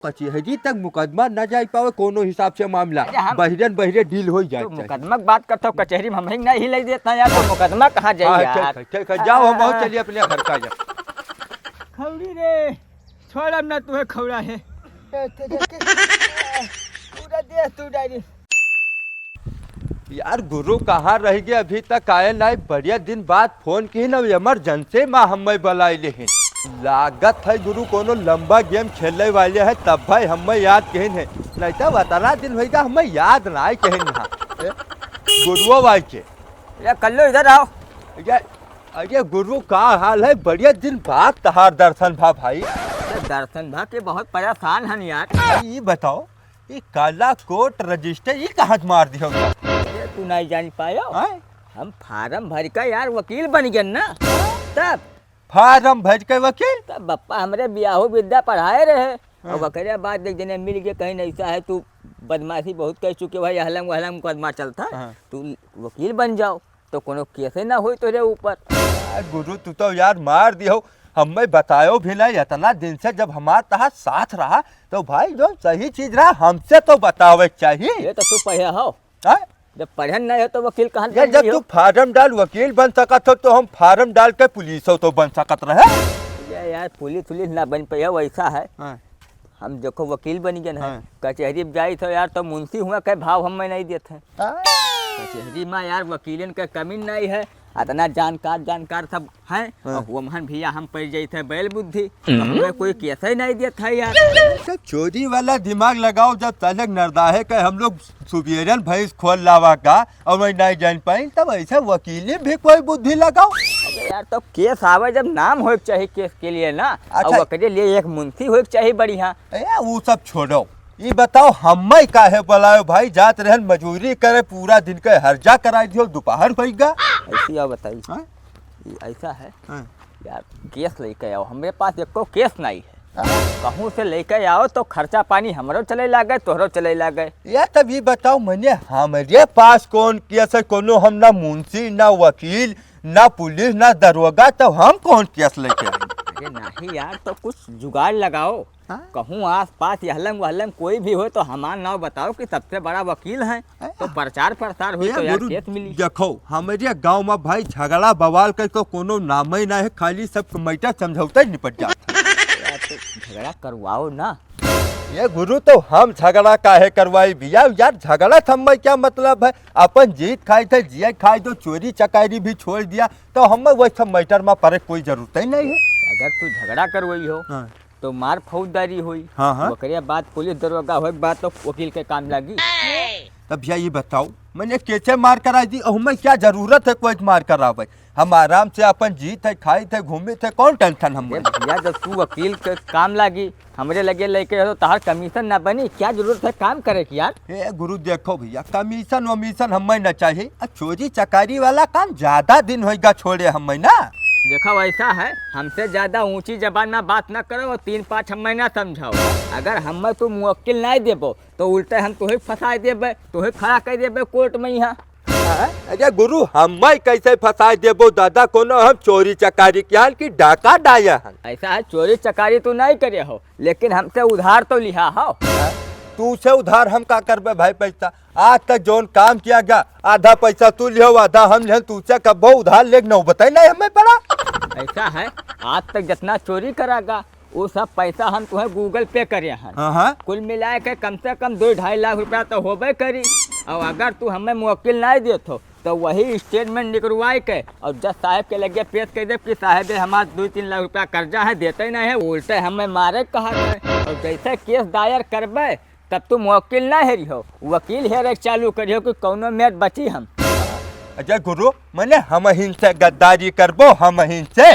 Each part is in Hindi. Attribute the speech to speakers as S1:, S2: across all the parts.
S1: कचहरी तक मुकदमा न जाए पावे कोनो हिसाब से मामला
S2: हम-
S1: बहिरन बहिरे डील हो जाए
S2: तो मुकदमा की बात करता हूँ कचहरी में हम ही नहीं ले देता यार तो मुकदमा कहाँ जाए यार।
S1: ठीक है जाओ हम बहुत चलिए अपने घर का जा
S2: खौड़ी रे छोड़ अब ना तुम्हें खौड़ा है पूरा दे तू डायरी।
S1: यार गुरु कहाँ रह गए अभी तक आए नहीं बढ़िया दिन बाद फोन की न इमरजेंसी में हमें बुलाए हैं लागत है गुरु कोनो लंबा गेम खेलने वाले है तब भाई हमें याद कहन है नहीं तो बताना दिन होगा हमें याद ना आए कहन गुरुओ भाई के
S2: या कल्लो इधर आओ।
S1: अरे गुरु का हाल है बढ़िया दिन बाद तहार दर्शन भा भाई
S2: दर्शन भा के बहुत परेशान हन यार।
S1: ये बताओ ये काला कोट रजिस्टर ये कहाँ मार दिया
S2: तू नहीं जान पाया हम फार्म भर का यार वकील बन गए ना तब
S1: फार्म भर के वकील
S2: तब बप्पा हमरे बियाहो विद्या पढ़ाए रहे और वकरे बाद एक दिन मिल गए कहीं ऐसा है तू बदमाशी बहुत कर चुके भाई हलंग वहलंग मुकदमा चलता तू वकील बन जाओ तो कोनो केस ना हो तेरे ऊपर।
S1: गुरु तू तो यार मार दियो हमें बतायो भी नहीं इतना दिन से जब हमारे तहां साथ रहा तो भाई जो सही चीज रहा हमसे तो बतावे चाहिए।
S2: ये तो तू पढ़े हो जब पढ़न नहीं हो तो वकील कहाँ
S1: जब तू फार्म डाल वकील बन सकत हो तो हम फार्म डाल के पुलिस हो तो बन सकत रहे
S2: यार पुलिस ना बन पाया वैसा है हम देखो वकील बन गए हैं कचहरी में जाई तो यार तो मुंशी हुआ के भाव हमें नहीं देते कचहरी में यार वकीलन के कमी नहीं है इतना जानकार सब हैं वमहन भैया हम पड़ जाते बैल बुद्धि तो हमें कोई केस ही नहीं देता है यार।
S1: चोरी वाला दिमाग लगाओ जब तलक नरदाहे के हम लोग सुबेरन भैंस खोल लावा का और मैं नहीं जान पाई तब ऐसा वकील भी कोई बुद्धि लगाओ
S2: यार तो केस आवे जब नाम हो चाहिए केस के लिए ना और वकरे लिए एक मुंशी हो चाहिए बढ़िया
S1: वो सब छोड़ो ये बताओ हमें काहे बुलायो भाई जात रहन मजूरी करे पूरा दिन के हर्जा कराई दियो दोपहर भईगा
S2: ऐसी आओ बताइए ऐसा है यार केस लेके आओ हमारे पास एको केस नहीं है कहूँ से लेके आओ तो खर्चा पानी हमरो चले लागे तोहरो चले लागे
S1: या तब ये बताओ मैंने हमारे पास कौन केस है कोनो हम ना मुंशी ना वकील ना पुलिस ना दरोगा तो हम कौन केस लेके आए
S2: नहीं यार तो कुछ जुगाड़ लगाओ कहूँ आस पास यहलंग वहलंग कोई भी हो तो हमारा नाम बताओ कि सबसे बड़ा वकील है तो प्रचार प्रसार हो तो यार केस मिली।
S1: देखो हमारे गांव में भाई झगड़ा बवाल कर तो कोनो नाम ही ना है खाली सब कमेटा समझौता निपट जाता
S2: यार तो झगड़ा करवाओ ना
S1: ये गुरु तो हम झगड़ा काहे करवाई भैया यार झगड़ा थम्मे क्या मतलब है अपन जीत खाई थे जिया खाई तो चोरी चकारी भी छोड़ दिया तो हमें वही सब मैटर में पड़े कोई जरूरत ही नहीं है।
S2: अगर तू झगड़ा करवाई हो तो मार फौजदारी हुई वकरे बाद पुलिस दरोगा हो बात तो वकील के काम लगी।
S1: तब भैया ये बताओ मैंने कैसे मार कराई दी हमें क्या जरूरत है कोई मार करावे हम आराम से अपन जीत है खाई थे घूमे थे कौन टेंशन हम
S2: भैया जब तू वकील के काम लगी हमरे लगे लेके तो तार कमीशन ना बनी क्या जरूरत है काम करे की यार।
S1: ए गुरु देखो भैया कमीशन वमीशन हमें न चाहिए चोरी चकारी वाला काम ज्यादा दिन होगा छोड़े हमें ना।
S2: देखो ऐसा है हमसे ज्यादा ऊंची जबान में बात न करो और 3-5 हमें ना समझाओ अगर हमें तुम मुवक्किल नहीं देबो तो उल्टे हम तुम्हें फंसा देबे तुम्हें खड़ा कर देबे कोर्ट में यहाँ।
S1: अरे गुरु हमें कैसे फंसा देबो दादा कोनो हम चोरी चकारी क्या की डाका डाया
S2: ऐसा है चोरी चकारी तू नहीं करे हो लेकिन हमसे उधार तो लिया हो
S1: तू से उधार हम का करबे भाई पैसा आज तक जोन काम किया गया आधा पैसा तू लियो आधा हम लियो तू से कब उधार ले न बताई नहीं हमें पड़ा।
S2: ऐसा है आज तक जितना चोरी करागा वो सब पैसा हम तुम्हें गूगल पे करे हैं कुल मिला के कम से कम 2-2.5 लाख रुपया तो होबे करी और अगर तू हमें मुवक्किल नहीं देतो तो वही स्टेटमेंट निकलवाई के और जज साहब के लगे पेश कर दे कि साहब हमारा 2-3 लाख रुपया कर्जा है देते ही नहीं है उल्टे हमें मारे कहा और जैसे केस दायर करबे तब तू मुवक्किल ना हेरी हो वकील हेरे चालू करियो कि कौनो मेट बची हम।
S1: अजय गुरु मैंने हम हिंसे गद्दारी करबो हम हिंसे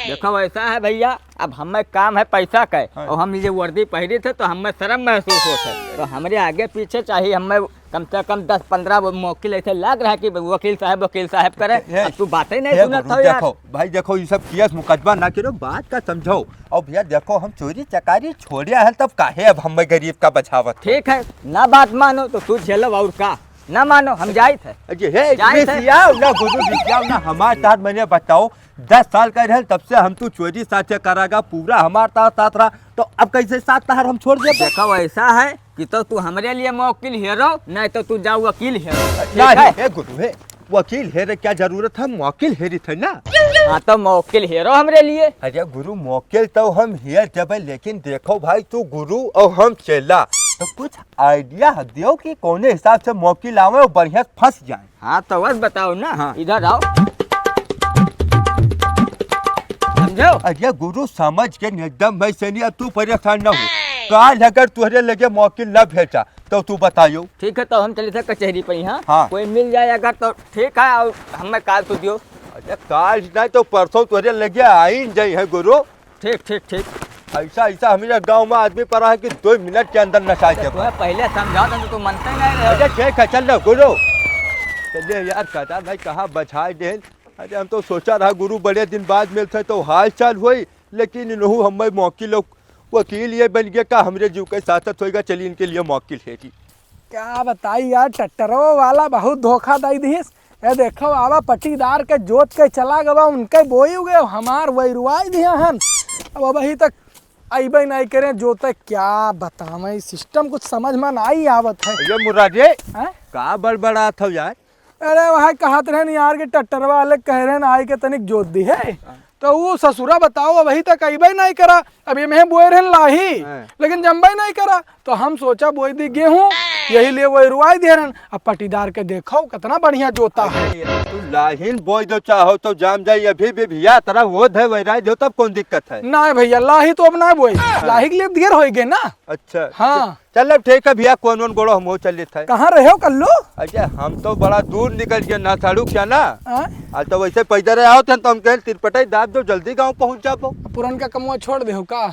S2: देखो ऐसा है भैया अब हमें काम है पैसा का और हम ये वर्दी पहरी थे तो हमें शर्म महसूस होता है तो हमारे आगे पीछे चाहिए हमें कम से कम 10-15 मुवक्किल ऐसे लग रहा है कि वकील साहब करे तू बातें नहीं सुनता यार।
S1: देखो भाई देखो ये सब केस मुकदमा ना करो बात का समझो और भैया देखो हम चोरी चकारी छोड़िया है तब काहे अब हमें गरीब का बचावत
S2: ठीक है ना बात मानो तो तू झेलो और का ना मानो हम जाए थे
S1: ना गुरु ना हमारे साथ मैंने बताओ 10 साल का रहे तब से हम तू चोरी साथे करागा, पूरा हमारा साथ रहा, तो अब कैसे साथ तहार हम छोड़ दे?
S2: देखो ऐसा है कि तो तू हमारे लिए वकील हीरो, नहीं तो तू जाओ वकील हीरो।
S1: नहीं है गुरु है, वकील हेरे क्या जरूरत है, वकील हेरी थे ना।
S2: हाँ तो वकील हीरो हमारे लिए।
S1: अरे गुरु वकील तो हम हेर जब, लेकिन देखो भाई तू गुरु और हम चेला, तो कुछ आइडिया दियो कि कौन हिसाब से वकील आवे और बढ़िया फंस जाए।
S2: हाँ तो बस बताओ ना।
S1: हाँ।
S2: इधर आओ, समझो।
S1: अरे गुरु समझ के एकदम भाई सनी, अब तू परेशान न हो। काल अगर तुहरे लगे वकील न भेजा तो तू बताइयो।
S2: ठीक है तो हम चले थे कचहरी पर। यहाँ
S1: हाँ।
S2: कोई मिल जाए अगर तो ठीक है, और हमें काल तो दियो।
S1: अरे काल नहीं तो परसों तुहरे लगे आई जाई है गुरु।
S2: ठीक ठीक ठीक।
S1: ऐसा ऐसा हमारे गांव में आदमी पड़ा है कि 2 मिनट के अंदर नशा के।
S2: तुम्हें पहले समझा था तो मनते नहीं रहे।
S1: अरे ठीक है चल गुरु, चलिए यार कहता भाई कहाँ बचाए दे। अरे हम तो सोचा रहा गुरु बड़े दिन बाद मिलते तो हाल चाल हुई, लेकिन इनहू हमें मौकिल वकील ये बन गया का हमरे जीव के साथ होगा। चलिए इनके लिए मौकिल है जी।
S3: क्या बताई यार, टट्टरो वाला बहुत धोखा दई दिस। ये देखो आवा पट्टीदार के जोत के चला गवा, उनके बोई गए हमार वही रुआई दिया हन। अब अभी तक अबे नहीं करे जोते, क्या बतावे सिस्टम कुछ समझ में नहीं आवत है।
S1: ये मुरारी
S3: हैं?
S1: का बड़बड़ा था यार।
S3: अरे वह कहत रहे यार के टट्टर वाले कह रहे आई के तनिक जोत दी है, तो वो ससुरा बताओ वही तक अबे नहीं करा। अब ये मैं बोए रहन लाही, लेकिन जम्बे नहीं करा, तो हम सोचा बोई दी गेहूं, यही लिए वही रुआई दे रहन। अब पट्टीदार के देखो कितना बढ़िया जोता है।
S1: तू लाहिन बोई दो चाहो तो जाम जाई, अभी भी भैया तरह वो है वही दो, तब कौन दिक्कत है?
S3: ना भैया लाही तो अब ना बोई, लाही के लिए देर हो गए ना।
S1: अच्छा
S3: हाँ
S1: चल अब ठीक है भैया, कौन गोड़ो हम हो चल थे।
S3: कहाँ रहे हो कल्लू?
S1: अच्छा हम तो बड़ा दूर निकल गए ना साड़ू क्या ना।
S3: हाँ?
S1: आज तो वैसे पैदल आओ थे तो हम कहे तिरपटाई दाब दो, जल्दी गाँव पहुँच जाओ।
S3: पुरन का कमुआ छोड़ दे हो का?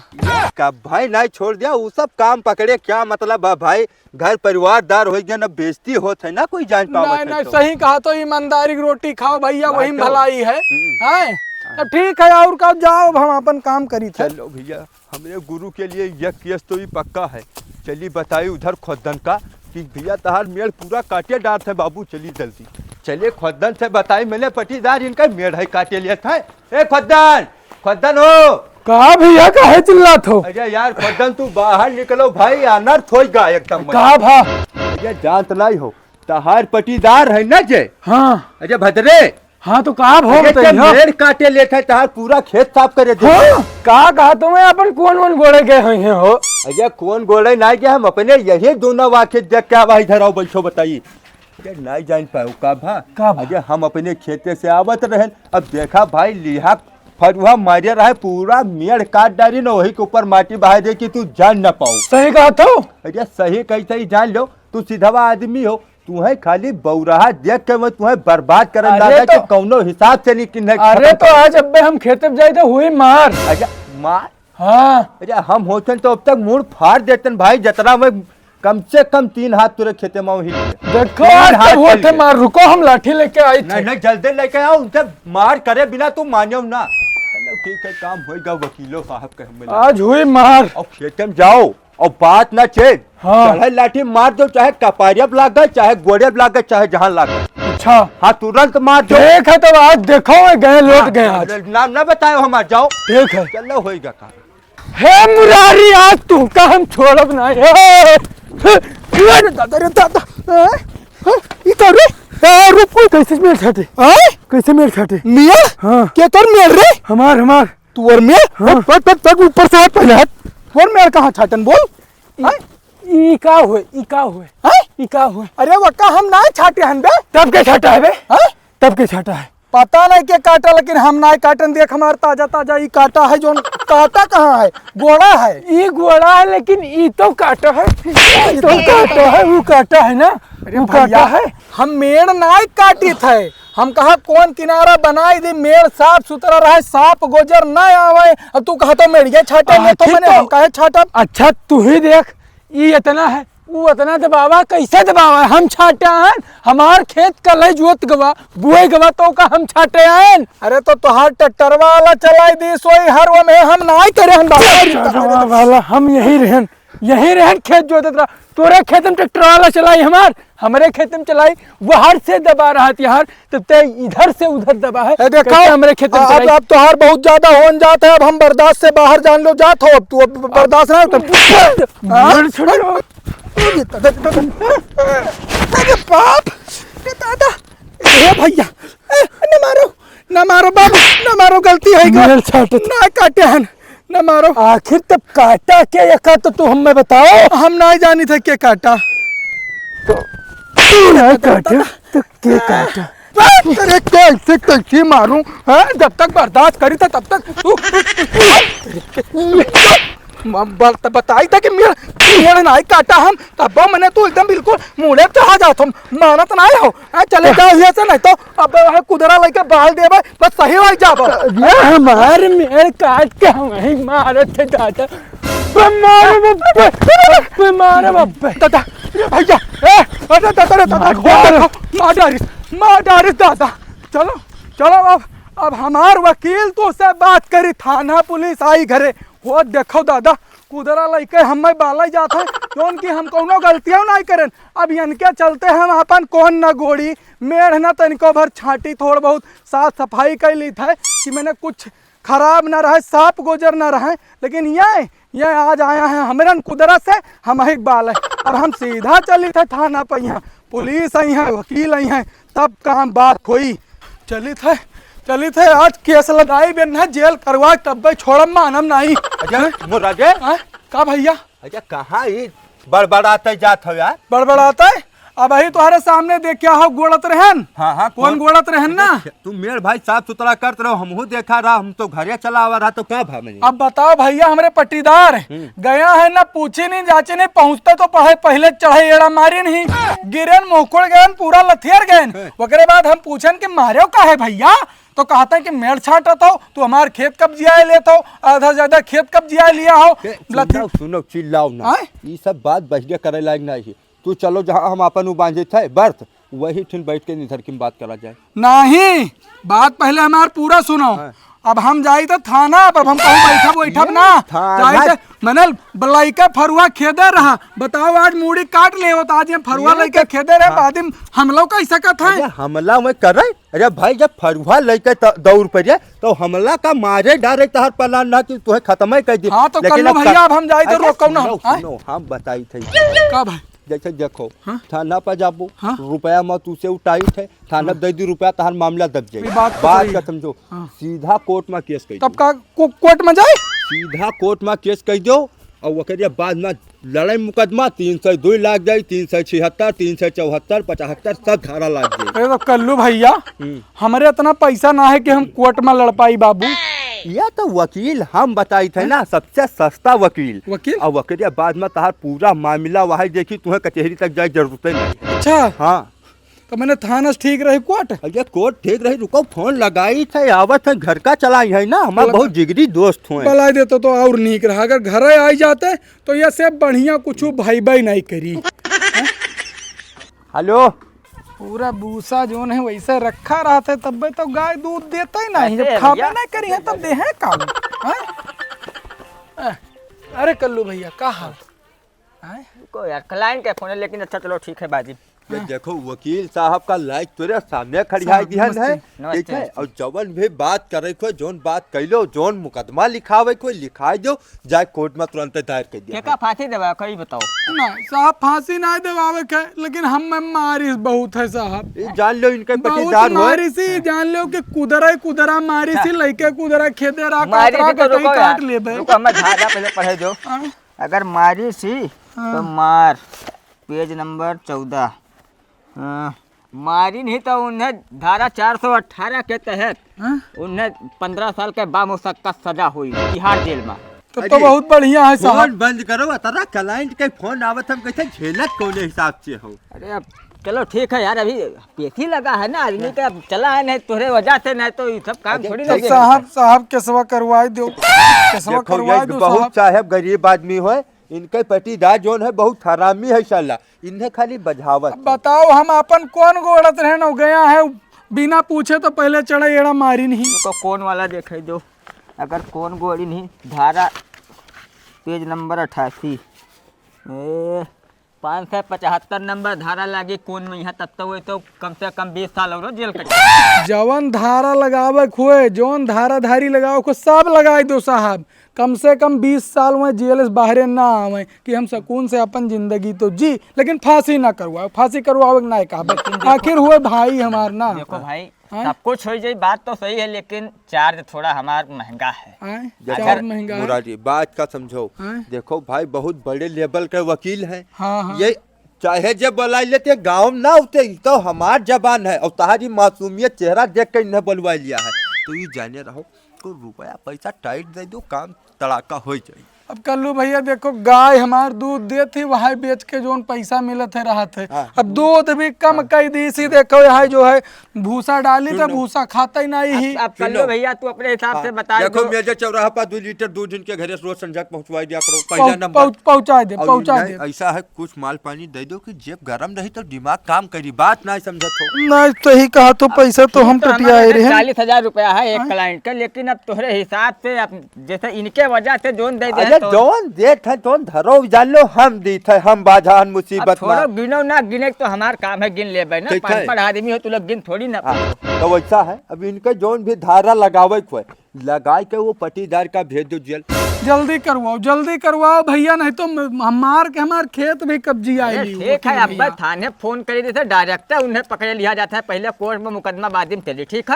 S1: का भाई नहीं छोड़ दिया, वो सब काम पकड़े क्या मतलब है भाई, घर परिवारदार हो गया ना, बेइज्जती होत है ना कोई जान पावत है।
S3: नहीं
S1: तो।
S3: सही कहा, तो ईमानदारी की रोटी खाओ भैया, वही
S1: तो।
S3: भलाई है। हैं? अब ठीक है और कब जाओ, अब हम अपन काम करी थे।
S1: चलो भैया हमारे गुरु के लिए यह केस तो भी पक्का है। चलिए बताइए उधर खोदन का कि भैया तहार मेड़ पूरा काटे डार थे बाबू, चलिए जल्दी चलिए खोदन से बताई मैंने पट्टीदार इनका मेड़ है काटे लिया था। ए खोदन, खोदन हो
S3: कहा भैया काहे चिल्लात हो?
S1: अरे यार खोदन तू बाहर निकलो भाई, अनर्थ होगा एकदम।
S3: कहा भा?
S1: अरे जानत नहीं हो तहार पट्टीदार है ना जे।
S3: हाँ
S1: अरे भद्रे,
S3: हाँ तो कहा भो
S1: मेड़ काटे लेते है तहार पूरा खेत साफ करे दे।
S3: कहा कहा तुम्हें अपन कौन गोड़े गए हैं हो?
S1: अरे कौन गोड़े नहीं गया, हम अपने यही दोनों वाक्य देख के आवा इधर आओ बैठो बताइए। अरे नहीं जान पाओ का भा? अरे हम अपने खेते से आवत रहे, अब देखा भाई लिहा फरुहा मारे रहा, पूरा मेड़ काट डाली ना, वही के ऊपर माटी बहा दे कि तू जान ना पाओ।
S3: सही कहा तो?
S1: अरे सही कैसे ही जान लो, तू सीधवा आदमी हो, तुम्हें खाली बौराहा देख के मैं तुम्हें बर्बाद कर
S3: तो,
S1: कौनो हिसाब से नहीं।
S3: अरे तो आज अब हम खेते में जाए तो हुई मार।
S1: अरे मार?
S3: हाँ
S1: अरे हम होते तो अब तक मुड़ फाड़ देते भाई, जतरा में कम से कम 3 हाथ तुरे खेते में ही।
S3: देखो आज तो होते मार, रुको हम लाठी लेके आई थे।
S1: नहीं जल्दी लेके आओ, उनसे मार करे बिना तुम मानियो ना। चलो ठीक है काम होगा, वकीलों साहब के
S3: आज हुई मार।
S1: और खेते में जाओ और बात ना छेड़।
S3: हाँ।
S1: चढ़े लाठी मार दो, चाहे कपारिया लाग गए, चाहे गोड़े लाग गए, चाहे जहाँ लाग गए।
S3: अच्छा
S1: हाँ तुरंत मार दो।
S3: ठीक है तो आज देखो गए लौट गए आज।
S1: नाम ना बताओ हमार, जाओ।
S3: ठीक है
S1: चलो होगा काम।
S3: हे मुरारी आज तू का हम छोड़ब नहीं। अरे दादा रे दादा, ई तो रे रुको, कैसे मेल छाटे? कैसे मेल छाटे? मियां हाँ के तोर मेल रे? हमार तोर मेल? हाँ। पट ऊपर से हाथ पहले हाथ, तोर मेल कहाँ छाटन बोल? ई का हुए? ई का हुए? ई का हुए? अरे वक्का हम ना छाटे हन बे। तब के छाटा है बे? तब के छाटा है? पता नहीं के काटा, लेकिन हम ना काटन। देख हमार ताजा ताजा ई काटा है, जो काटा कहाँ है? गोड़ा है। ई गोड़ा है, लेकिन ई तो काटा है। तो काटा है, वो काटा है ना? वो काटा है। हम मेड़ नहीं काटी थे, हम कहा कौन किनारा बनाई दे, मेड़ साफ सुथरा रहे, सांप गोजर ना आवे। अब तू कहा तो मेड़िया छाटे ले, तो मैंने हम कहे छाटा। अच्छा तू ही देख, ई इतना है, वो इतना दबावा, कैसे दबावा? हम छाटे हैं, हमार खेत कल जोत गवा बुए गवा तो का हम छाटे हैं। अरे तो तुहार ट्रैक्टरवा वाला चलाई दी सोई हर वो में हम नहीं करे हन वाला, हम यही रहन। यही रहन खेत जोतत रहा। तोरे खेत में ट्रैक्टर वाला चलाई हमारे खेत में चलाई, बाहर से दबा रहा यार, तब ते इधर से उधर दबा है।
S4: देखो
S3: हमारे खेत में चलाई।
S4: अब तोहार बहुत ज्यादा होन जाता है, अब हम बर्दाश्त से बाहर जान लो जात हो, अब तू बर्दाश्त ना
S3: छोड़ो।
S4: बाप दादा, ए भैया न मारो बाबू, न मारो, गलती है ना काटे हन, न मारो।
S3: आखिर तब काटा क्या या का, तो तू हमें बताओ।
S4: हम ना जानी थे क्या काटा,
S3: ना काटा तो क्या काटा?
S4: अरे कैसे कैसे मारूं, जब तक बर्दाश्त करी था तब तक तू बताई था कि मेरे नाई काटा हम, तब मैंने तू एकदम बिल्कुल मुड़े चढ़ा जात हम, मानत ना हो। चले जाओ ये से, नहीं तो अब कुदरा लेके बहाल देबे, बस सही हो जाबो।
S3: ये हमारे मेड़ काट के हम ही मारे थे दादा, मारे बप्पे, मारे बप्पे
S4: दादा भैया, अरे दादा मार डारिस दादा। चलो चलो, अब हमार वकील तो से बात करी, थाना पुलिस आई घरे, वो देखो दादा कुदरा लेके हमें बाला जाता है, कौन की हम कोनो गलतियां नहीं करें। अब इनके चलते हम अपन कौन न गोड़ी मेढ़ न तनिको भर छाटी, थोड़ा बहुत साफ सफाई कर ली था कि मैंने कुछ खराब ना रहे, सांप गुजर ना रहे। लेकिन ये आज आया है हमारे कुदरा से, हम ही बाल है। अब हम सीधा चली थे थाना पर, यहाँ पुलिस आई है, वकील आई है, तब काम बात हुई। चली थे आज केस लगाई बिन है, जेल करवा, तब छोड़म मानम नहीं।
S1: राजे
S4: का भैया,
S1: अच्छा कहाँ ये बड़बड़ाते जात हो यार?
S4: बड़बड़ाता है, अब ही तुम्हारे सामने देख क्या हो, गोड़त रहन।
S1: हाँ
S4: कौन गोड़त रहन ना?
S1: तुम मेरे भाई साफ सुथरा करते रहो, हमहू देखा रहा, हम तो घरे चला हुआ रहा, तो क्या भाव?
S4: अब बताओ भैया, हमारे पट्टीदार गया है ना, पूछे नहीं जाचे नहीं, पहुंचता तो पहले चढ़े एड़ा मारी नहीं, गिरन मुहकुड़ गए, पूरा लथियर गए। ओकरे बाद हम पूछन कि मारे का है भैया, तो कहता है कि मेड़ छाटत हो, तू हमार खेत कब जिया लेता हो, आधा ज्यादा खेत कब जिया लिया हो।
S1: सुनो चिल्लाओ ना, ये सब बात बहिया करे लायक नहीं। तू चलो जहाँ हम अपन बांधे थे बर्थ, वही ठिन बैठ के निधर की बात करा जाए।
S4: नहीं, बात पहले हमार पूरा सुनो। अब हम जाई तो थाना, अब हम कहूँ बैठब ना, जाई मैंने बलाइका फरुआ खेदे रहा, बताओ आज मूड़ी काट ले हो, तो आज फरुआ लेके खेदे रहे, बाद में हम लोग कैसे कहते हैं
S1: हमला में करे। अरे भाई जब फरुआ लेके दौड़ पड़े तो हमला का मारे डारे तहर पलान ना कि तुम्हें खत्म कर दी।
S4: हाँ तो कर लो भैया, अब हम जाए तो रोको ना।
S1: हम बताई थे
S4: का भाई,
S1: जैसे देखो थाना पर जाबो, रुपया मत उसे उठाई थे, थाना दे दी रुपया, तहर मामला दब जाए। बात का समझो, सीधा कोर्ट में केस कर,
S4: तब का कोर्ट में जाए,
S1: सीधा कोर्ट में केस कर दो, और वो करिए बाद में लड़ाई मुकदमा 302 लाग जाए, 376, 374, 75 सब धारा लाग जाए।
S4: तो कल्लू भैया, हमारे इतना पैसा ना है कि हम कोर्ट में लड़ पाई बाबू।
S1: या तो वकील हम बताई थे ना, सबसे सस्ता वकील। और वकील बाद में तहार पूरा मामला वही देखी, तुम्हें कचहरी तक जाए जरूरत नहीं।
S4: अच्छा
S1: हाँ,
S4: तो मैंने थाना ठीक रही कोर्ट?
S1: अरे कोर्ट ठीक रही, रुको फोन लगाई थे, आवत है घर का चलाई है ना, हमारे बहुत जिगरी दोस्त हुए।
S4: बला देते तो और नीक रहा, अगर घर आई जाते तो ये सब बढ़िया कुछ भाई नहीं करी।
S1: हेलो,
S4: पूरा भूसा जो है वैसे रखा रहा था, तब तो गाय दूध देता ही नहीं, जब खावे नहीं करी है तब दे है काम। अरे कल्लू भैया का हाल
S2: को यार, क्लाइंट का फोन है, लेकिन अच्छा चलो ठीक है बाजी।
S1: देखो वकील साहब का लाइक तेरे सामने खड़ियाई दिहन है, ठीक है। और जवन भी बात करे को, जोन बात कैलो, जोन मुकदमा लिखावे को लिखा दो, जाए कोर्ट में तुरंत दायर कर दिया।
S2: क्या फांसी देवा कई बताओ
S4: ना साहब, फांसी ना देवावे के, लेकिन हम में मारिस बहुत है साहब।
S1: जान लो इनके पटीदार हो,
S4: मारिसी जान लो कि कुदरा मारिसी, लइके कुदरा खेदे रहा,
S2: मारी
S4: तो रुको काट लेबे।
S2: रुको हमें धारा पहले पढ़े दो। अगर मारी सी तो मार, पेज नंबर 14। मारी नहीं तो उन्हें धारा 418 के तहत उन्हें 15 साल के बामुशक्कत सजा हुई तिहाड़ जेल में।
S4: तो बहुत बढ़िया है साहब।
S1: फोन बंद करो, तारा क्लाइंट के फोन आवत, हम कैसे झेलत कौन हिसाब से हो।
S2: अरे अब चलो ठीक है यार, अभी पेशी लगा है ना आदमी का, चला है, नहीं तोहरे वजह से, नहीं तो ये सब काम थोड़ी ना।
S4: साहब केसवा करवाई दो, केसवा करवाई दो।
S1: बहुत साहब गरीब आदमी हो, इनके पटीदार जोन है बहुत हरामी है साला, इन्हें खाली बजावत।
S4: बताओ हम अपन कौन गोड़त रहन हो गया है, बिना पूछे तो पहले चढ़ा एड़ा मारी नहीं।
S2: तो कौन वाला देखे दो, अगर कौन गोड़ी नहीं, धारा पेज नंबर 88 575 नंबर धारा लागी कौन में यहाँ तब तो वो तो कम से कम 20 साल और जेल कटे।
S4: जवन धारा लगावे हुए जौन धाराधारी लगाओ को सब लगाई दो साहब, कम से कम 20 साल में जेल से बाहर ना आवे कि हम सुकून से अपन जिंदगी तो जी, लेकिन फांसी ना करवाओ। फांसी करवाओ ना कहा, आखिर हुए भाई हमार ना।
S2: देखो भाई सब कुछ हो जाए, बात तो सही है, लेकिन चार्ज थोड़ा हमार महंगा है।
S4: चार्ज महंगा है।
S1: मुरारी बात का समझो।
S4: हाँ?
S1: देखो भाई बहुत बड़े लेवल के वकील हैं।
S4: हाँ, हाँ।
S1: ये चाहे जब बुला लेते गाँव ना उठे तो हमार जबान है, और तुम्हारी मासूमियत चेहरा देख कर इन्हें बुलवा लिया है, तो ये जाने रहो को रुपया पैसा टाइट दे दो, काम तड़ाका हो जाए।
S4: अब कल्लू भैया देखो, गाय हमार दूध दे थी, वहाँ बेच के जो पैसा मिला थे रहा थे। अब दूध भी कम कई दी सी, देखो यहाँ जो है भूसा डाली तो भूसा खाता ही नहीं ही।
S2: अब कल्लू भैया तू अपने हिसाब से बता
S1: देखो मेजर चौराहा पर 2 लीटर दूध इनके घरे रोज संझा पहुंचवा दिया करो। पहला नंबर
S4: पहुंचा दे।
S1: ऐसा है कुछ माल पानी दे दो कि जेब गरम नहीं तो दिमाग काम करी, बात ना समझत हो।
S4: नहीं तो ही कहा तो पैसा तो हम टटियाए रहे।
S2: 40,000 रुपया है एक क्लाइंट का, लेकिन अब तुम्हारे हिसाब से जैसे इनके वजह से जोन दे दे
S1: जोन देत है जोन धरो जान लो, हम दीत है, हम बाजान मुसीबत
S2: थोड़ा गिनो ना गिने तो हमार काम है, गिन ले ना। 5 आदमी हो तो लोग गिन थोड़ी ना।
S1: तो वैसा है, अब इनके जोन भी धारा लगावे को लगाए के वो पटीदार का भेज दो जेल।
S4: जल्दी करवाओ भैया, नहीं तो हमार खेत भी कब्जी आएगी।
S2: ठीक है, अब थाने फोन कर देते डायरेक्ट उन्हें पकड़ लिया जाता है, पहले कोर्ट में मुकदमा बाद में चली। ठीक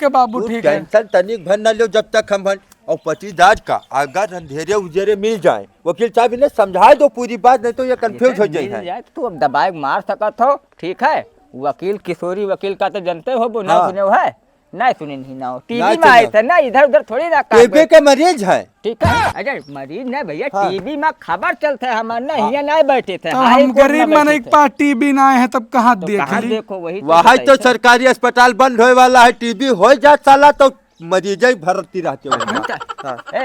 S2: है
S4: बाबू, ठीक है।
S1: टेंशन तनिक भर न लो जब तक हम और पटीदार का अगर अंधेरे उजेरे मिल जाए, वकील साहब इन्हें समझा दो पूरी बात, नहीं तो ये कंफ्यूज हो जाए।
S2: तो अब दबाए मार सकत हो। ठीक है, वकील किशोरी वकील का तो जानते हो, ना सुने है ना सुने नहीं ना हो, टीवी में आए थे ना, इधर उधर थोड़ी ना।
S1: टीबी के मरीज है।
S2: ठीक है, अरे मरीज नहीं भैया, टीवी में खबर चलते है हमारे ना, यहाँ नहीं बैठे थे।
S4: हम गरीब में एक पास टीवी ना है तब कहाँ
S2: देखो वही
S1: वहाँ तो सरकारी अस्पताल बंद होए वाला है, टीवी हो जा साला तो मरीज ही भरती रहते हो।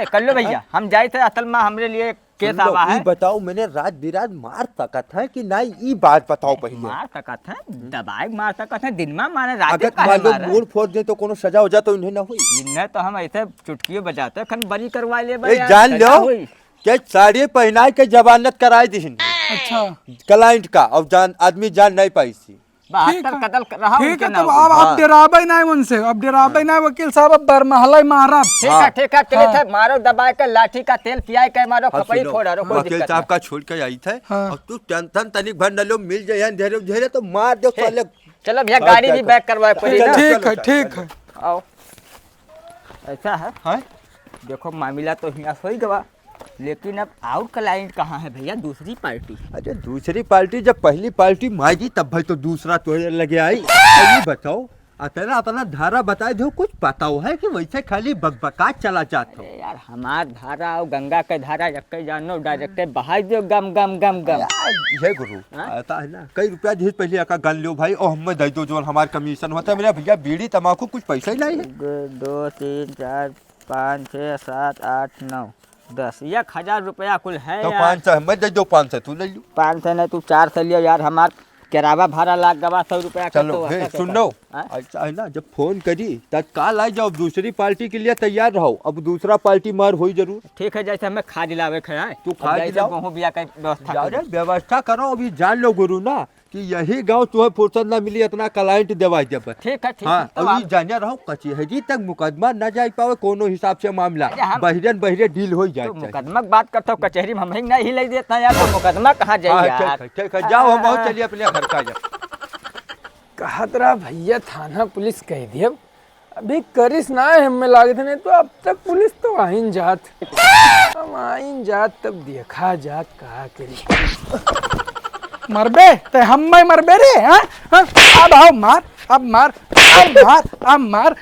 S2: कल्लू भैया हम जाए थे, असल में हमरे लिए केस आवा है।
S1: बताओ मैंने रात बिरात मार सकत है कि नहीं, ई बात बताओ पहले।
S2: मार सकत है, दबाए मार सकत है, दिन में मारे रात
S1: अगर मान लो मूड फोड़ दे तो कोनो सजा हो जा तो इन्हें ना हुई।
S2: इन्हें तो हम ऐसे चुटकियों बजाते खन बरी करवा ले।
S1: जान लो क्या साड़ी पहनाए के जमानत कराए दी
S4: अच्छा
S1: क्लाइंट का, और जान आदमी जान नहीं पाई सी।
S2: 72 कतल रहा।
S4: ठीक है, तो अब डराबे नहीं उनसे, अब डराबे नहीं वकील साहब, अब बरमहला मारा।
S2: ठीक है चले थे, मारो दबाए के लाठी का तेल पियाए के मारो, खपड़ी फोड़ा रो, कोई
S1: वकील साहब का छोड़ के आई थे। और तू टेंशन तनिक भर न लो, मिल जाए धीरे धीरे तो मार दो साले।
S2: चलो भैया गाड़ी भी बैक करवाए पड़ी ना।
S4: ठीक है
S2: आओ। ऐसा है देखो मामला तो यहाँ सही गवा, लेकिन अब आउट क्लाइंट कहाँ है भैया, दूसरी पार्टी।
S1: अरे दूसरी पार्टी जब पहली पार्टी मांगी तब भाई तो दूसरा तो लगे आई। ये बताओ अतना धारा बताए दो, कुछ बताओ है कि वैसे खाली बकबका चला जाता हो।
S2: यार हमार धारा और गंगा के धारा जक्के जानो डायरेक्ट बहाई दो, गम गम गम गम।
S1: ये गुरु आता है ना, कई रुपया दे पहले आका गन लो भाई, और हमें दे दो जो हमारा कमीशन होता है। मेरा भैया बीड़ी तम्बाकू कुछ पैसा ही नहीं है।
S2: 2 3 4 5 6 7 8 9 10 1,000 रुपया कुल है।
S1: तो 500 मैं दे दो, 500 तू ले लो।
S2: 500 नहीं तू 400 लिया यार, हमार किराया भाड़ा लाग गवा 100 रुपया।
S1: चलो सुन लो, ऐसा है ना, जब फोन करी तत्काल आ जाओ, दूसरी पार्टी के लिए तैयार रहो, अब दूसरा पार्टी मार हो जरूर।
S2: ठीक है, जैसे हमें खाद दिलावे खड़ा
S1: तू खाद दिलाओ,
S2: गेहूं बिया का
S1: व्यवस्था करो। अभी जान लो गुरु ना कि यही गांव तुम्हें फुर्सत ना मिली इतना क्लाइंट देवा जब।
S2: ठीक है
S1: हाँ, अभी जाने रहो कचहरी तक मुकदमा न जा पावे, कोनो हिसाब से मामला बहिरे डील हो जाए।
S2: मुकदमा की बात करते हो, कचहरी में हम नहीं ले देता यार, तो मुकदमा कहाँ जाए।
S1: ठीक है जाओ, हम चलिए अपने घर का।
S3: कहत रहा भैया थाना पुलिस कह दिया, अभी करिस ना है हमें लागत नहीं, तो अब तक पुलिस तो आइन जात, हम आइन जात तब देखा जात कहा करी।
S4: मरबे ते हम मरबे रे। अब आओ मार, अब मार, अब मार, अब मार।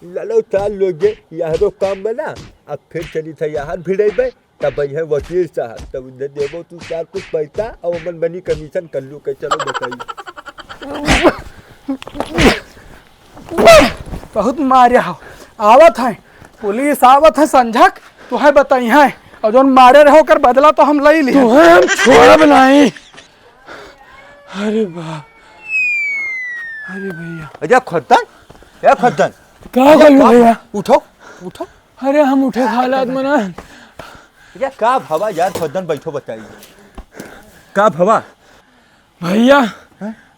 S1: लड़ो चाल लोगे यारो काम बना, अब फिर चली था यार भिड़े तब है वकील साहब, तब उन्हें देवो तू चार कुछ पैसा और मन बनी कमीशन कर लू के। चलो बताइए।
S4: बहुत मारे हो, आवत है पुलिस, आवत है संझक, तू है बताई है, और जो मारे रहो कर बदला तो हम ले लिए।
S3: हम छोड़ बनाई। अरे बाप, अरे भैया,
S1: अरे खद्दन,
S3: क्या कर भैया,
S1: उठो उठो।
S3: अरे हम उठे हालात मना।
S1: या का भवा यार, फदन बैठो बताइए का भवा।
S3: भैया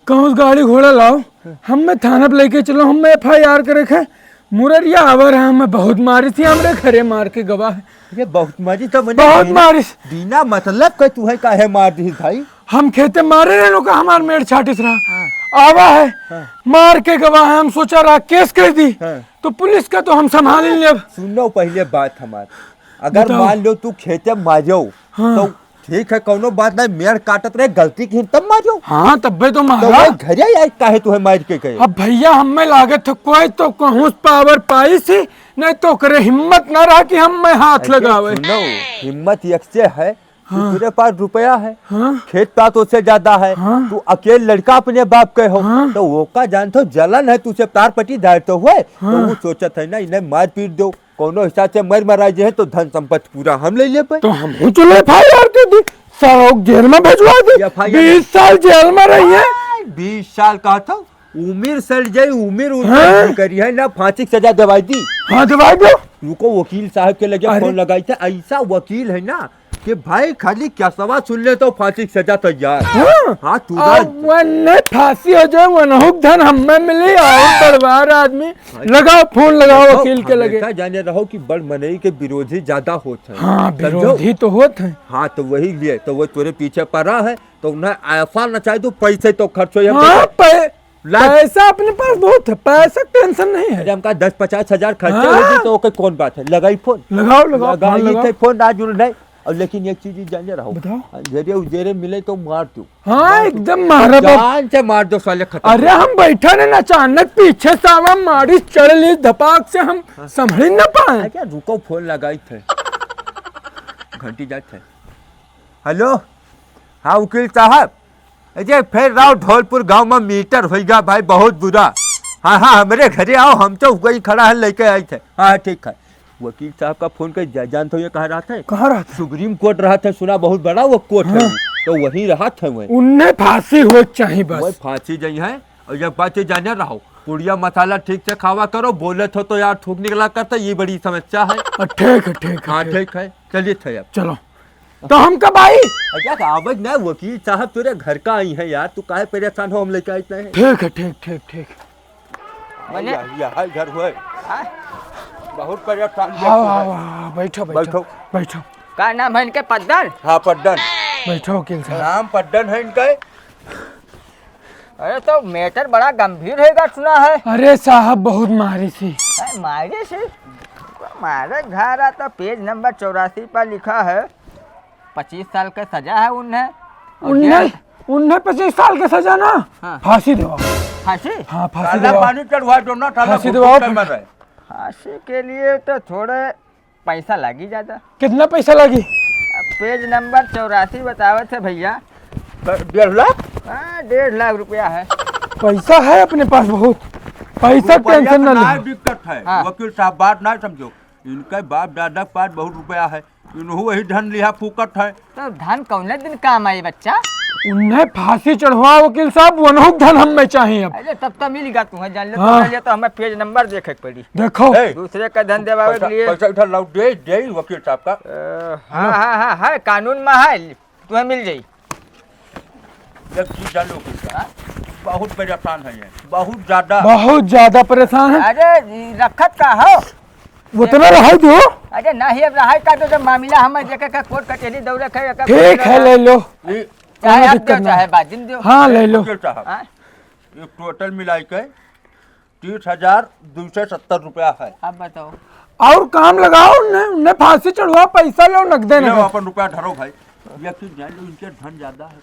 S3: कहूँ गाड़ी घोड़ा लाओ, हमें थाना पे लेके चलो, हमें FIR करे खे। मुररिया आवर है, हमें बहुत मारी थी, हमरे घरे मार के गवाह है।
S1: ये बहुत मारी तो मैंने
S3: बहुत मारी।
S1: बिना मतलब के तू है काहे मार दी भाई।
S3: हम खेते मारे रहे लोग, हमार मेड़ छाटिस रहा आवा है, मार के गवाह है। हम सोचा रहा केस कर दी तो पुलिस का तो हम संभाल ही ले।
S1: सुनो पहले बात हमारी, अगर
S3: बताओ।
S1: मान लो तू खेते मारो तो ठीक है, कोनो बात नहीं, मेड़ काटत रहे गलती की तब मारो।
S3: हाँ तब तो
S1: तो
S3: मारा।
S1: वो घरे आई काहे तू है मार के गए।
S3: अब भैया हमें लागत है कोई तो कहूँ पावर पाई सी, नहीं तो करे हिम्मत ना रहा कि हम में हाथ लगावे।
S1: सुनो हिम्मत एक से है, तेरे पास रुपया है,
S3: हाँ।
S1: खेत पात उससे ज्यादा है,
S3: हाँ।
S1: तू अकेले लड़का अपने बाप के हो,
S3: हाँ।
S1: तो वो का जानते हो जलन है, तुझसे तार पट्टी दार तो हुए, तो वो सोचत है ना इन्हें मार पीट दो, कोनो हिसाब से मर मरा जे है तो धन संपत्ति पूरा हम ले ले पे।
S3: तो हम चलो FIR कर दी, सारों जेल में भिजवा दी,
S1: FIR
S3: 20 साल जेल में रही है।
S1: 20 साल का था, उम्र सड़ जाये, उम्र
S3: हाँ।
S1: करी है ना, फांसी की सजा दवाई दी।
S3: हाँ दवाई दो।
S1: रुको वकील साहब के लगे
S3: अरे।
S1: फोन लगाई थे, ऐसा वकील है ना कि भाई खाली क्या सवाल सुन ले तो फांसी की सजा तैयार। हाँ
S3: वरना फांसी हो जाए, वनहुक धन हमें मिले और बर्बाद आदमी। लगाओ फोन लगाओ वकील के लगे।
S1: हमेशा जाने रहो कि बड़ मनई के विरोधी ज्यादा होते हैं।
S3: हाँ
S1: समझो?
S3: विरोधी तो होते हैं।
S1: हाँ तो वही लिए तो वो तेरे पीछे पड़ा है, तो उन्हें ऐसा न चाहे तो पैसे तो खर्च हो।
S3: हाँ पैसा अपने पास बहुत है, पैसा टेंशन नहीं है।
S1: हमका 10-50 हजार खर्चे
S3: हाँ।
S1: हो तो ओके कौन बात है, लगाई फोन।
S3: लगाओ लगाओ फोन
S1: लगाई
S3: लगाओ।
S1: थे फोन आज नहीं। और लेकिन एक चीज जाने रहो,
S3: बताओ।
S1: जरिए उजेरे मिले तो मार दो।
S3: हाँ एकदम मारा बाप।
S1: जान से मार दो साले, खत्म।
S3: अरे हम बैठा ने अचानक पीछे सावा मारी चढ़ ली धपाक से, हम संभल न पाए।
S1: क्या रुको फोन लगाई थे, घंटी जाते। हेलो हाँ वकील साहब, अजय फिर राव ढोलपुर गांव में मीटर होगा भाई, बहुत बुरा। हाँ हाँ हमारे घरे आओ, हम तो वही खड़ा है लेके आए थे। हाँ ठीक है। वकील साहब का फोन कर जान तो ये कहा रहा था,
S3: कहाँ रहा था?
S1: सुप्रीम कोर्ट रहा था, सुना बहुत बड़ा वो कोर्ट है, तो वही रहा था वही।
S3: उन्हें फांसी हो चाहिए
S1: वही
S3: बस।
S1: फांसी जई है। और एक बात जाने रहो, पुड़िया मसाला ठीक से खावा करो, बोले तो यार थूक निकला करता, ये बड़ी समस्या है।
S3: ठीक है ठीक
S1: हाँ
S3: है।
S1: ठीक है, चलिए थे अब।
S3: चलो तो हम कब आई?
S1: अच्छा आवाज ना, वकील साहब तेरे घर का आई है यार, तू काहे परेशान हो, हम लेके आए हैं।
S3: ठीक है ठीक ठीक ठीक।
S1: यहाँ घर हुए बहुत परेशान।
S3: आओ बैठो
S1: बैठो।
S3: बैठो बैठो
S2: का नाम है इनके पद्दन?
S1: हाँ पड्डन,
S3: बैठो वकील साहब।
S1: नाम पड्डन है इनका।
S2: अरे तो मैटर बड़ा गंभीर होगा सुना है।
S3: अरे साहब बहुत मारी थी।
S2: मारे से मारे घर आता, पेज नंबर 84 पर लिखा है 25 साल का सजा है उन्हें।
S3: उन्हें 25 साल का सजा ना,
S2: हाँ।
S3: फांसी दो।
S2: फांसी?
S3: हाँ फांसी
S1: काला
S3: दो।
S1: पानी चढ़वा दो ना, काला
S3: फांसी
S1: घुट
S3: दबाओ।
S1: पे मर रहे।
S2: फांसी के लिए तो थोड़े पैसा लगी ज्यादा।
S3: कितना पैसा लगी?
S2: अब पेज नंबर 84 बतावे थे भैया।
S1: 1.5 लाख?
S2: हाँ 1.5 लाख रुपया है।
S3: पैसा है अपने पास बहुत, पैसा टेंशन ना
S1: ना
S3: लो।
S1: दिक्कत है।
S2: हाँ।
S1: वकील साहब बात ना समझो, इनके बाप दादा के पास बहुत रुपया है, इन्हों वही धन लिया फूकट है।
S2: तो धन कौन दिन काम आई बच्चा?
S3: उन्हें फांसी चढ़वा वकील साहब, वनहुक धन हमें चाहिए अब।
S2: अरे तब तो मिलेगा, तुम्हें जान लो
S3: हाँ।
S2: तुम्हारे लिए तो हमें पेज नंबर देखे के पड़ी।
S3: देखो
S1: ए,
S2: दूसरे का धन देवावे के लिए।
S1: पैसा उठा लाओ, दे वकील साहब का।
S2: हाँ हाँ हाँ हाँ कानून में है, तुम्हें मिल जाई।
S1: एक चीज जानो वकील साहब, बहुत परेशान है ये, बहुत
S3: ज्यादा परेशान है।
S2: अरे रखत का हो
S3: उतना रहा दो।
S2: अरे नहीं अब रहा का तो जब मामला हमें देखे का कोर्ट कचहरी दौड़े के
S3: ठीक है ले लो,
S2: चाहे
S3: कोई
S2: आप
S3: दिक्कत
S2: दो चाहे बाद दिन दो।
S3: हाँ ले लो।
S1: वकील साहब
S2: हाँ?
S1: ये टोटल मिलाई के 30,270 रुपया है।
S2: अब बताओ।
S3: और काम लगाओ, उन्हें फांसी चढ़वा, पैसा लो नकदे
S1: लो
S3: नगद।
S1: अपन रुपया धरो भाई। यकीन जान लो इनके धन ज्यादा है,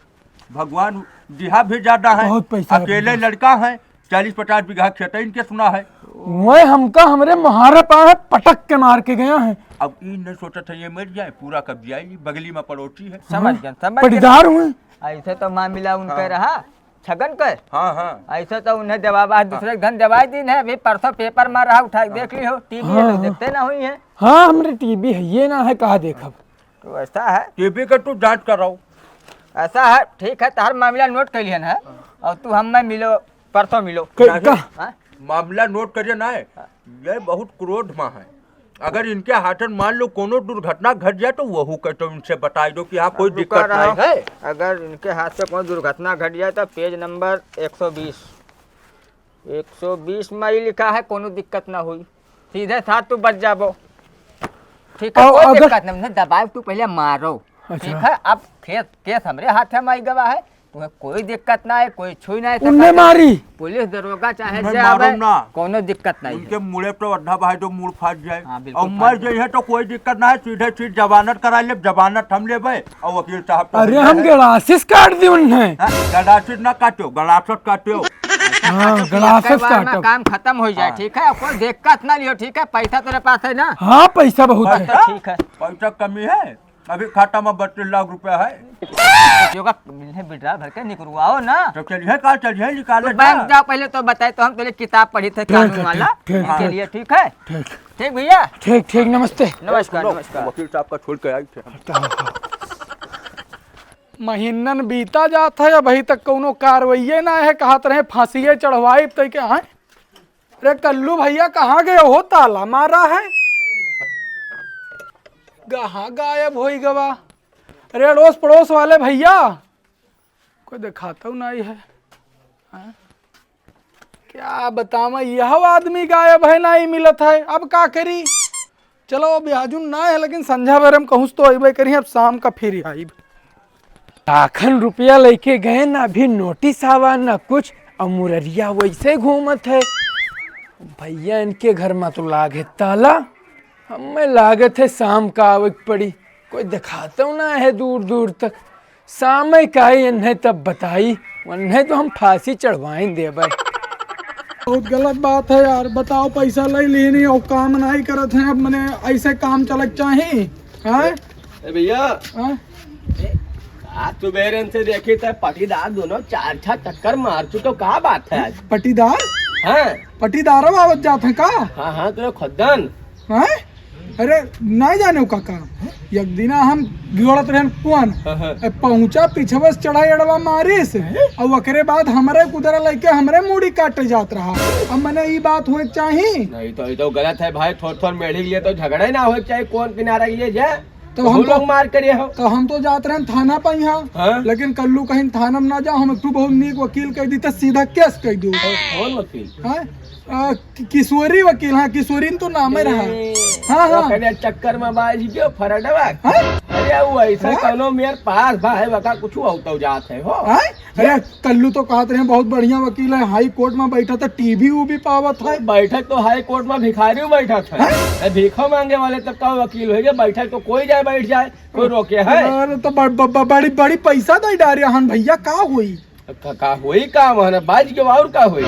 S1: भगवान दिहा भी ज्यादा है।
S3: बहुत पैसा है।
S1: अकेले लड़का है, 40-50 बीघा खेत है इनके, सुना है।
S3: वही हमका हमरे मुहारा पाए पटक के मार के गया है।
S1: अब इन नहीं सोचा था ये मर जाए, पूरा कब्जा है, बगली में पड़ोसी है।
S2: समझ गए समझ गए।
S3: पटीदार हुए।
S2: ऐसे तो मामला उनके रहा छगन कर।
S1: हाँ हाँ
S2: ऐसे तो उन्हें दबावा दूसरे धन दवाई दिन है। अभी परसों पेपर में रहा, उठा के देख ली हो, टीवी
S3: हाँ,
S2: लोग देखते ना हुई है।
S3: हाँ हमरे टीवी है, ये ना है कहा देखब।
S2: तो ऐसा है,
S1: टीवी का तू जांच कराओ।
S2: ऐसा है, ठीक है, तार मामला नोट कर लियन है और तू हमें मिलो, परसों मिलो।
S3: का-
S2: हाँ?
S1: मामला नोट करिए ना है, ये बहुत क्रोध में है, अगर इनके हाथन मान लो कोनो दुर्घटना घट जाए तो वहू का तो इनसे बताई दो कि हाँ कोई दिक्कत नहीं है।
S2: अगर इनके हाथ से कोई दुर्घटना घट जाए तो पेज नंबर 120 में ही लिखा है कोनो दिक्कत ना हुई, सीधे साथ तू बच जाबो। ठीक है, कोई दिक्कत नहीं, दबाव तू पहले मारो। ठीक है, अब केस हमरे हाथ में आई गवा है, तुम्हें कोई दिक्कत ना है, कोई छुई ना है।
S3: उनने मारी
S2: पुलिस दरोगा चाहे कोनो दिक्कत नहीं।
S1: उनके मुड़े तो अड्ढा भाई तो मुड़ फाट जाए और
S2: बिल्कुल
S1: मर जाए तो कोई दिक्कत ना है, सीधे सीधे जमानत करा ले, जमानत हम ले भाई और वकील साहब।
S3: अरे हम गलासिस काट दी उन्हें।
S1: गलासिस ना काटो, गलासत काटो।
S3: गलासिस काटो,
S2: काम खत्म हो जाए। ठीक है, कोई दिक्कत ना लियो। ठीक है, पैसा तेरे पास है ना?
S3: हाँ पैसा बहुत है।
S2: ठीक है,
S1: पैसा कमी है, अभी खाता में 32 लाख रुपया है।
S2: विड्रा भर के निकलवाओ ना।
S1: तो चलिए कल चलिए निकाले।
S2: बैंक जाओ पहले तो बताए, तो हम पहले किताब पढ़ी थे कानून वाला के लिए। ठीक है, ठीक भैया,
S3: ठीक ठीक, नमस्ते।
S2: नमस्कार नमस्कार।
S1: वकील साहब का छोड़ के आई थे।
S4: महीनन बीता जात है, अभी तक कोनो कार्रवाई ना है। कहत रहे फांसिए चढ़वाई तय के। हाँ अरे कल्लू भैया कहाँ गए हो? ताला मारा है, कहाँ गायब हो गवा? अरे अड़ोस पड़ोस वाले भैया कोई दिखाता नहीं है। हाँ? क्या बतावा, यह आदमी गायब है, नहीं मिलत है। अब का करी? चलो अब आजुन ना है, लेकिन संझा भर हम कहूँ तो अबे करी, अब शाम का फिर आई।
S3: लाखन रुपया लेके गए ना, अभी नोटिस आवा ना कुछ, और मुररिया वैसे घूमत है। भैया इनके घर में तो लागे ताला, हमें लागत है शाम का आवे पड़ी। कोई दिखाता ना है दूर दूर तक, शाम का ही इन्हें तब बताई, उन्हें तो हम फांसी चढ़वाएं दे भाई।
S4: बहुत गलत बात है यार। बताओ, पैसा ले ली नहीं और काम नहीं करत है। अब मैंने ऐसे काम चलक चाहिए।
S5: भैया
S4: हाँ?
S5: आज सुबह से देखी तो पटीदार दोनों 4 चक्कर मार चुके, क्या बात है आज?
S4: पटीदार?
S5: हाँ
S4: पटीदार आवत जाते हैं का?
S5: हाँ तो खुदन।
S4: हाँ? अरे नहीं जाने काका, एक दिना हम गिड़त रहे कुआन, पहुंचा पिछवा से चढ़ाई अड़वा मारे से, और वकरे बाद हमारे कुदरा लेके हमरे मूड़ी काटे जात रहा। अब मैंने ये बात हो चाहिए
S5: नहीं तो ये तो गलत है भाई, थोड़ मेढ़ी लिए तो झगड़ा ही ना हो चाहिए, कौन किनारा लिए जाए
S4: तो हम
S5: लोग मार करिए हो।
S4: तो हम तो जाते रहे थाना पर यहाँ।
S5: हाँ?
S4: लेकिन कल्लू कहीं थाना में ना जाओ, हम तू बहुत नीक वकील कह दी तो सीधा केस कह दू।
S5: कौन वकील?
S4: हाँ? किशोरी वकील। हाँ, किशोरी तो नाम ही रहा। हाँ हाँ,
S5: चक्कर में बाजी जो फरडवा। अरे वो ऐसा कनो मेरे पास भाई बका कुछ होता जात है हो।
S4: अरे कल्लू तो कहते हैं बहुत बढ़िया वकील है, हाई कोर्ट में बैठा था, टीवी भी पावत है।
S5: बैठक तो हाई कोर्ट में भिखारी बैठा था, भीखो मांगे वाले तब का वकील हो गया। बैठक तो कोई जाए बैठ जाए, कोई रोके है?
S4: अरे तो बड़ी बड़ी पैसा दे डारिया हन भैया, का हुई?
S5: का हुई का मन बाज के और का हुई?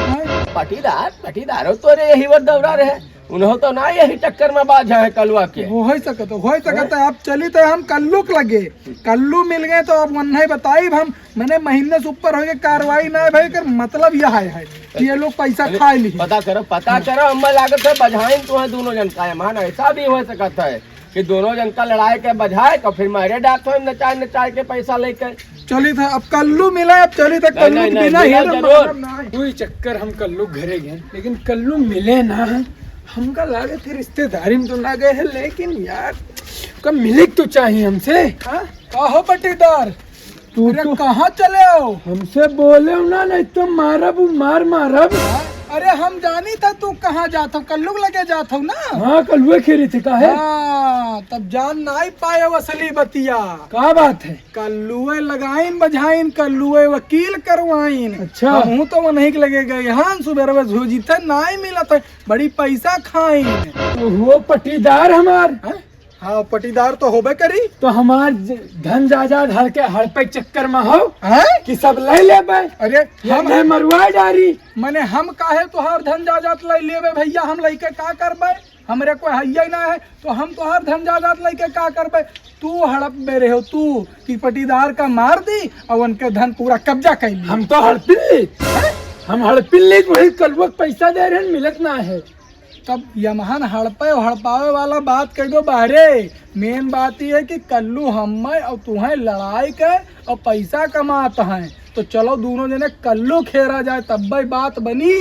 S5: पटीदार तो रे यही वर दौरा रहे, उन्हों तो ना यही चक्कर में बाज है कलवा के।
S4: हो सकता है। अब चली तो हम कल्लू के लगे, कल्लू मिल गए तो अब मन नहीं बताई हम। मैंने महीने से ऊपर हो गए, कार्रवाई ना भाई कर, मतलब यह है कि ये लोग पैसा खा ली।
S5: पता करो अम्मा लागत है बझाइन तो है दोनों जन का। मान ऐसा भी हो सकता है कि दोनों जन का लड़ाई के बजाय तो फिर मारे डाक हो नचाए के पैसा लेकर
S4: चली था। अब कल्लू मिला, अब चली था कल्लू के बिना
S3: कोई चक्कर हम कल्लू घरे गए, लेकिन कल्लू मिले ना। हमका लागे थे रिश्तेदारी में तो ना गए हैं, लेकिन यार कब मिले तो चाहिए हमसे।
S4: कहो पटीदार, तू कहाँ चले हो?
S3: हमसे बोले ना, नहीं तो मारब मारब।
S4: अरे हम जानी था तू कहाँ जाता, कल्लू लगे जाता ना।
S3: हाँ कल्लुए खेरी थे का है।
S4: तब जान नहीं पाए असली बतिया
S3: का बात है।
S4: कल्लुए लगाइन बजाइन, कल्लुए वकील करवाइन।
S3: अच्छा,
S4: हूँ तो वो नहीं लगे गए। हाँ सुबह झोजी थे, नहीं मिला था, बड़ी पैसा खाइन।
S3: तो वो पटीदार हमार।
S4: हाँ पटीदार तो होबे करी।
S3: तो हमार धन जायदाद हर के हर पे चक्कर में हो कि सब ले ले भाई।
S4: अरे
S3: हम है मरवा डारी,
S4: मैंने हम काहे तुहार धन जायदाद ले लेबे भैया, हम लेके का करबे? हमरे कोई हैया ही ना है, तो हम तुहार धन जायदाद लेके का करबे? तू हड़प में रहे हो तू कि पटीदार का मार दी और उनके धन पूरा कब्जा कर ली।
S3: हम तो हड़पिल्ली वही कलुआ पैसा दे रहे मिलत ना है।
S4: तब यमहन हड़पावे वाला बात कह दो बाहरे। मेन बात यह है कि कल्लू हम और तुम्हें लड़ाई कर और पैसा कमाते हैं, तो चलो दोनों जने कल्लू खेरा जाए, तब भाई बात बनी।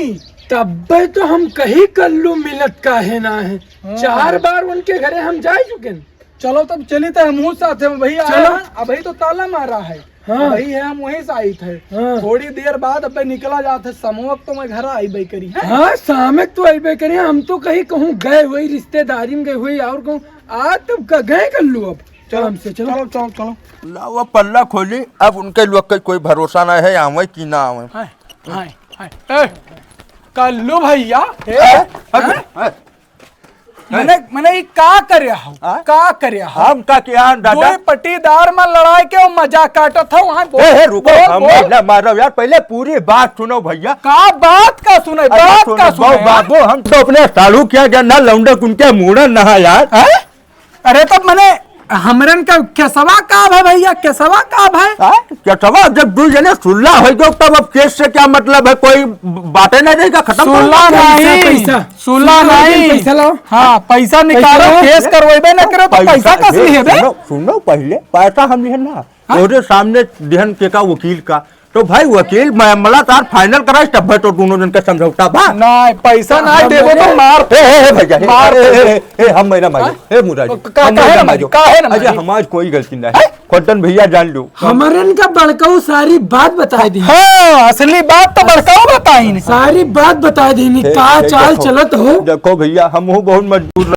S3: तब तो हम कहीं कल्लू मिलत का है ना है। 4 बार उनके घरे हम जा चुके हैं।
S4: चलो तब चली तो हम साथ में वही आया, अब तो ताला मारा है।
S3: हाँ।
S4: वही है, हम वहीं से आई थे।
S3: हाँ।
S4: थोड़ी देर बाद अब निकला जाते समूह तो मैं घर आई बई करी है।
S3: हाँ शाम तो अबे करें, हम तो कहीं कहूँ गए हुई रिश्तेदारी में गए हुई और कहूँ आज तब गए कल्लू। अब चलो हमसे चलो
S4: चलो चलो चलो।
S1: लावा पल्ला खोली, अब उनके लोग का कोई भरोसा ना है, आवे कि ना आवे।
S4: हाय हाय हाय कल्लू भैया मैंने का करे हो, का करे हो?
S1: हम का क्या दादा
S4: दो पटीदार में लड़ाई के वो मजाक काटा था वहाँ।
S1: रुको, हम ना मारो यार, पहले पूरी बात सुनो भैया।
S4: का बात का सुने, बात का सुने
S1: बाबू, हम तो अपने सालू क्या जानना लौंडे उनके मुड़न नहा यार।
S4: अरे तब मैंने हमरन का केसवा काब है भैया, केसवा काब है।
S1: केसवा जब दो जने सुल्ला हो गए तब अब केस से क्या मतलब है, कोई बातें नहीं रहेगा, खत्म।
S4: सुल्ला नहीं, सुल्ला नहीं,
S3: पैसा लाओ।
S4: हाँ पैसा निकालो, केस करवेबे न करो तो पैसा कसली है बे।
S1: सुनो पहले पैसा हम लिहन ना और सामने दिहन के का वकील का, तो भाई वकील मामला तार फाइनल कराए तब तो दोनों जन का समझौता बा।
S4: नहीं पैसा नहीं देबो तो मार
S1: भैया मार हम मेरा मारो मुरारी अजय हमारी कोई गलती नहीं है, खोटन भैया जान लो।
S3: हमारन का बड़काऊ सारी बात बता दी।
S4: हाँ असली बात तो बड़काऊ बताई,
S3: सारी बात बता दी। का चाल चलत हो।
S1: देखो भैया हम बहुत मजबूर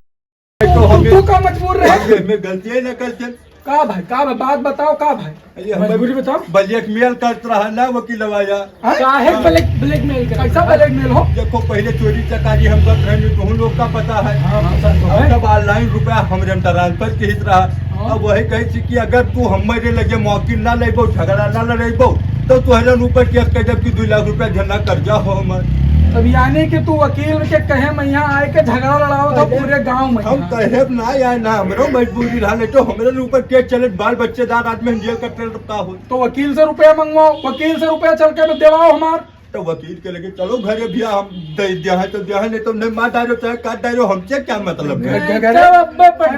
S4: तू का मजबूर रहे,
S1: मैं गलती न करते
S4: का भाई, का भाई बात बताओ का भाई, मजबूरी बताओ।
S1: ब्लैकमेल करता रहा ना वकील लवाया,
S3: काहे ब्लैकमेल कर,
S4: कैसा ब्लैकमेल हो?
S1: देखो पहले चोरी चकारी हम कर रहे हैं, तुम लोग का पता है। अब ऑनलाइन रुपया हमरे ट्रांसफर के हित रहा। अब वही कही थी कि अगर तू हमारे लगे मौकिल ना लेबो, झगड़ा ना लड़ेबो तो तुहरे ऊपर केस कर जब कि 2 लाख रुपया झरना कर्जा हो हमारे।
S4: अब यानी कि तू वकील के कहे मैं यहाँ आए के झगड़ा लड़ाओ था पूरे गांव में।
S1: हम कहे ना यार ना हमरो मजबूरी रहा, नहीं तो हमारे ऊपर केस चले, बाल बच्चेदार आदमी जेल कटने लगता हो।
S4: तो वकील से रुपया मंगवाओ, वकील से रुपया चल के देवाओ हमार।
S1: तो वकील के लगे चलो घरे भैया हम दे दिया है तो दिया है, नहीं तो नहीं मार डालो चाहे काट डालो, हमसे क्या मतलब है।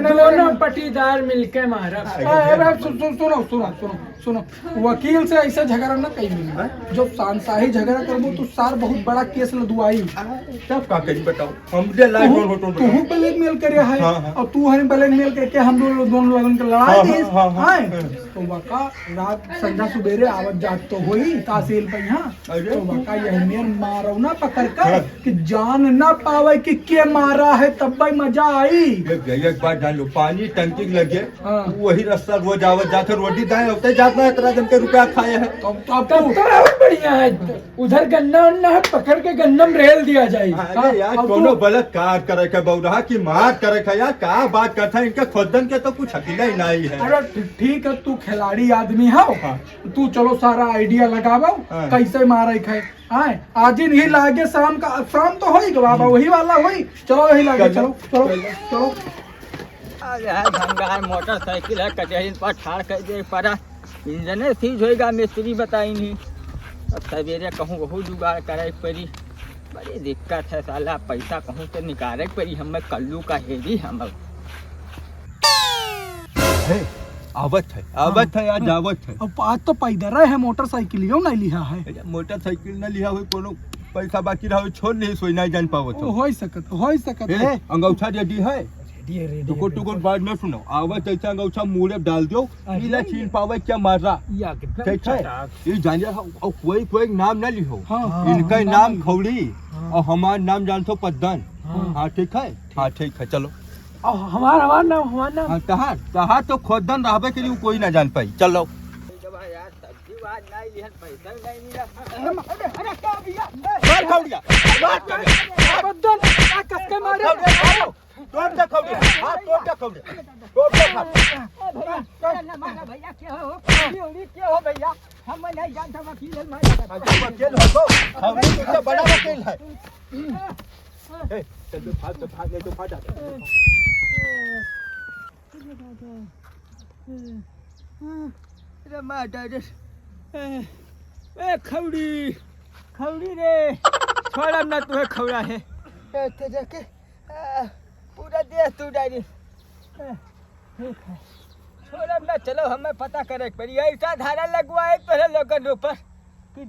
S3: दोनों पटीदार मिलके मारा।
S4: सुनो सुनो सुनो सुनो, वकील से ऐसा झगड़ा न कहीं मिले, जो शाही झगड़ा करबो तो सार बहुत बड़ा केस न दुआई।
S1: सब का करी बताओ, हमसे लाइफ में होटो
S4: तू ब्लैकमेल करे है और तू हमें ब्लैकमेल करके हम दोनों लोगों के लड़ाई थी। तो वका रात संध्या सुबेरे आवत जात तो हुई तहसील पे यहाँ, तो वका यही मेर मारो ना पकड़ कर कि जान ना पावे कि के मारा है, तब भाई मजा आई।
S1: एक बार जान लो, पानी टंकी लगे वही रास्ता रोज आवत जाते, रोटी दाएं होते जाता है, तरह जन के रुपया खाए है।
S3: तब तो बढ़िया है, उधर गन्ना उन्ना है, पकड़ के गन्ना में रेल दिया जाए।
S1: अरे यार कोनो बलात्कार करे के बौरा की मार करे के यार का बात करता है, इनके खुदन के तो कुछ अकेला ही नहीं है।
S4: अरे ठीक है, तू खिलाड़ी आदमी है, तू चलो सारा आइडिया लगाओ कैसे मारे खाए। आज ही नहीं लागे, शाम तो होई बाबा वही वाला होई। चलो वही लागे, चलो चलो चलो।
S2: भंगार मोटरसाइकिल है, कचहरी पर ठाड़ कर दे पड़ा, इंजने सीज होएगा, मिस्त्री बताई नहीं। अब सवेरे कहूँ वही जुगाड़ करे पड़ी, बड़ी दिक्कत है साला, पैसा कहूँ से निकाले पड़ी, हमें कल्लू का हेरी हम
S1: आवत है आज आवत है।
S4: अब आज तो पैदल है, मोटरसाइकिल नहीं लिया है,
S1: मोटरसाइकिल न लिया हुई, कोनो पैसा बाकी रहा छोड़ नहीं, सोई नहीं जान पावत
S4: हो सकत है।
S1: अंगूठा रेडी है, टुकुर बात न सुनो, आवत ऐसा अंगूठा मुँह डाल दो, इला छीन पावे क्या मारा, ठीक है। ये जानिए कोई नाम न लिहो, इनका नाम खौड़ी और हमारा नाम जानते पद्दन। हाँ ठीक है, हाँ ठीक है, चलो।
S3: हमारा नाम
S1: तहार तो खोदन रहबे के लिए कोई ना जान पाई, चलो।
S2: खौड़ी खौड़ी रे, छोड़ा ना तुम्हें खौड़ा है, जाके पूरा दे तू डायरी, ठीक है छोड़ा ना। चलो हमें पता करे पड़ी, ऐसा धारा लगवाए पहले लोगों ऊपर, कि